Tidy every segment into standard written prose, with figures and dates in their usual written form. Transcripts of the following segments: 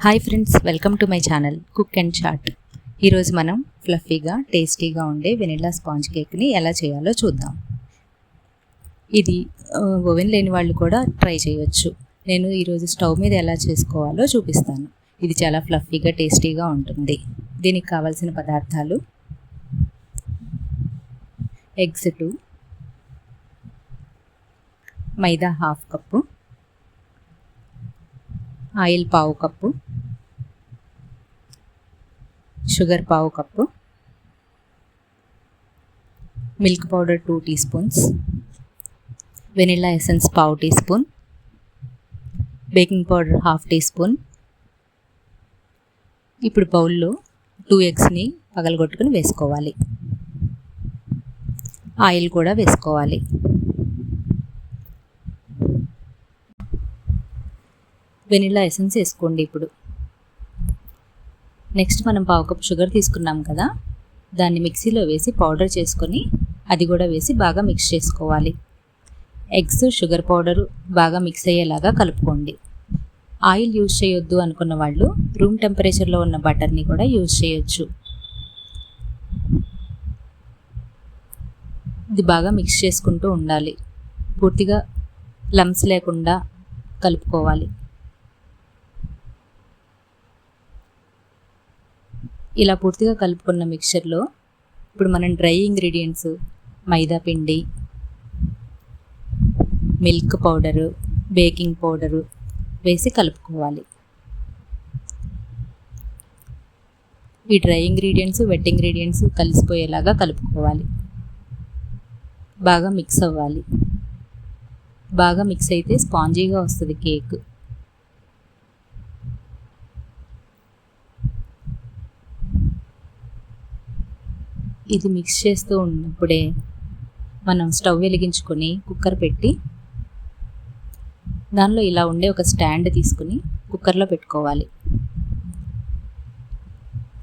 Hi friends, welcome to my channel cook and chat. ఈరోజు మనం ఫ్లఫీగా టేస్టీగా ఉండే వెనిలా స్పాంజ్ కేక్ని ఎలా చేయాలో చూద్దాం. ఇది ఓవెన్ లేని వాళ్ళు కూడా ట్రై చేయొచ్చు. నేను ఈరోజు స్టవ్ మీద ఎలా చేసుకోవాలో చూపిస్తాను. ఇది చాలా ఫ్లఫీగా టేస్టీగా ఉంటుంది. దీనికి కావాల్సిన పదార్థాలు: eggs 2, maida 1/2 cup, oil 1/4 cup, sugar 1/4 cup, milk powder 2 teaspoons, vanilla essence 1/2 teaspoon, baking powder 1/2 teaspoon. ఇప్పుడు బౌల్లో 2 ఎగ్స్ని పగలగొట్టుకుని వేసుకోవాలి. ఆయిల్ కూడా వేసుకోవాలి. వెనిలా ఎసెన్స్ వేసుకోండి. ఇప్పుడు నెక్స్ట్ మనం 1/4 కప్ షుగర్ తీసుకున్నాం కదా, దాన్ని మిక్సీలో వేసి పౌడర్ చేసుకొని అది కూడా వేసి బాగా మిక్స్ చేసుకోవాలి. ఎగ్స్, షుగర్ పౌడరు బాగా మిక్స్ అయ్యేలాగా కలుపుకోండి. ఆయిల్ యూజ్ చేయొద్దు అనుకున్న వాళ్ళు రూమ్ టెంపరేచర్లో ఉన్న బటర్ని కూడా యూజ్ చేయొచ్చు. ఇది బాగా మిక్స్ చేసుకుంటూ ఉండాలి. పూర్తిగా లమ్స్ లేకుండా కలుపుకోవాలి. ఇలా పూర్తిగా కలుపుకున్న మిక్చర్లో ఇప్పుడు మనం డ్రై ఇంగ్రీడియంట్స్ మైదా పిండి, మిల్క్ పౌడరు, బేకింగ్ పౌడరు వేసి కలుపుకోవాలి. ఈ డ్రై ఇంగ్రీడియంట్స్, వెట్ ఇంగ్రీడియంట్స్ కలిసిపోయేలాగా కలుపుకోవాలి. బాగా మిక్స్ అవ్వాలి. బాగా మిక్స్ అయితే స్పాంజీగా వస్తుంది కేక్. ఇది మిక్స్ చేస్తూ ఉన్నప్పుడే మనం స్టవ్ వెలిగించుకొని కుక్కర్ పెట్టి దానిలో ఇలా ఉండే ఒక స్టాండ్ తీసుకుని కుక్కర్లో పెట్టుకోవాలి.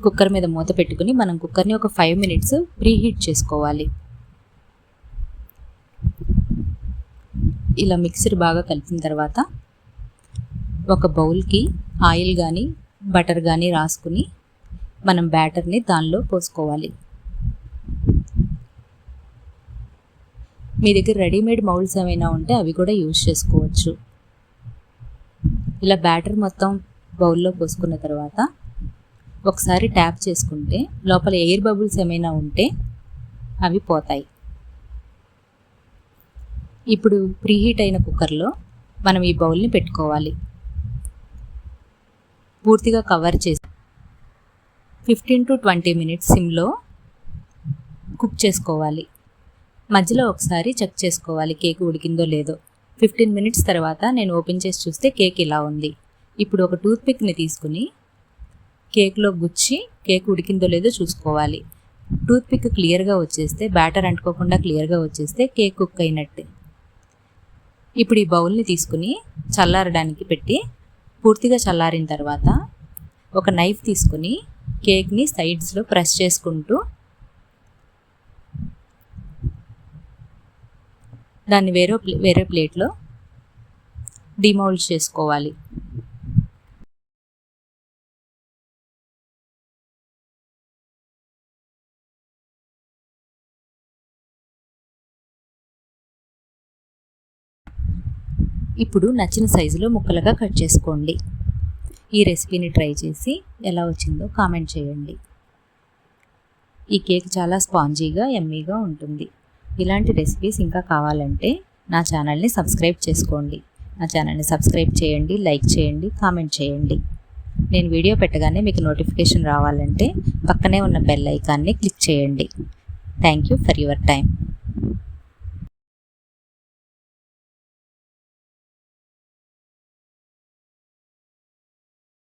కుక్కర్ మీద మూత పెట్టుకుని మనం కుక్కర్ని ఒక 5 మినిట్స్ ప్రీహీట్ చేసుకోవాలి. ఇలా మిక్సర్ బాగా కలిపిన తర్వాత ఒక బౌల్కి ఆయిల్ కానీ బటర్ కానీ రాసుకుని మనం బ్యాటర్ని దానిలో పోసుకోవాలి. మీ దగ్గర రెడీమేడ్ మౌల్డ్స్ ఏమైనా ఉంటే అవి కూడా యూజ్ చేసుకోవచ్చు. ఇలా బ్యాటర్ మొత్తం బౌల్లో పోసుకున్న తర్వాత ఒకసారి ట్యాప్ చేసుకుంటే లోపల ఎయిర్ బబుల్స్ ఏమైనా ఉంటే అవి పోతాయి. ఇప్పుడు ప్రీహీట్ అయిన కుక్కర్లో మనం ఈ బౌల్ని పెట్టుకోవాలి. పూర్తిగా కవర్ చేసి 15 to 20 మినిట్స్ సిమ్లో కుక్ చేసుకోవాలి. మధ్యలో ఒకసారి చెక్ చేసుకోవాలి కేక్ ఉడికిందో లేదో. 15 మినిట్స్ తర్వాత నేను ఓపెన్ చేసి చూస్తే కేక్ ఇలా ఉంది. ఇప్పుడు ఒక టూత్పిక్ని తీసుకుని కేక్లో గుచ్చి కేక్ ఉడికిందో లేదో చూసుకోవాలి. టూత్పిక్ క్లియర్గా వచ్చేస్తే, బ్యాటర్ అంటుకోకుండా క్లియర్గా వచ్చేస్తే కేక్ కుక్ అయినట్టే. ఇప్పుడు ఈ బౌల్ని తీసుకుని చల్లారడానికి పెట్టి పూర్తిగా చల్లారిన తర్వాత ఒక నైఫ్ తీసుకుని కేక్ని సైడ్స్లో ప్రెస్ చేసుకుంటూ దాన్ని వేరే ప్లేట్లో డిమౌల్డ్ చేసుకోవాలి. ఇప్పుడు నచ్చిన సైజులో ముక్కలుగా కట్ చేసుకోండి. ఈ రెసిపీని ట్రై చేసి ఎలా వచ్చిందో కామెంట్ చేయండి. ఈ కేక్ చాలా స్పాంజీగా, యమ్మీగా ఉంటుంది. ఇలాంటి రెసిపీస్ ఇంకా కావాలంటే నా ఛానల్ని సబ్స్క్రైబ్ చేసుకోండి. నా ఛానల్ని సబ్స్క్రైబ్ చేయండి, లైక్ చేయండి, కామెంట్ చేయండి. నేను వీడియో పెట్టగానే మీకు నోటిఫికేషన్ రావాలంటే పక్కనే ఉన్న బెల్ ఐకాన్ని క్లిక్ చేయండి. Thank you for your time.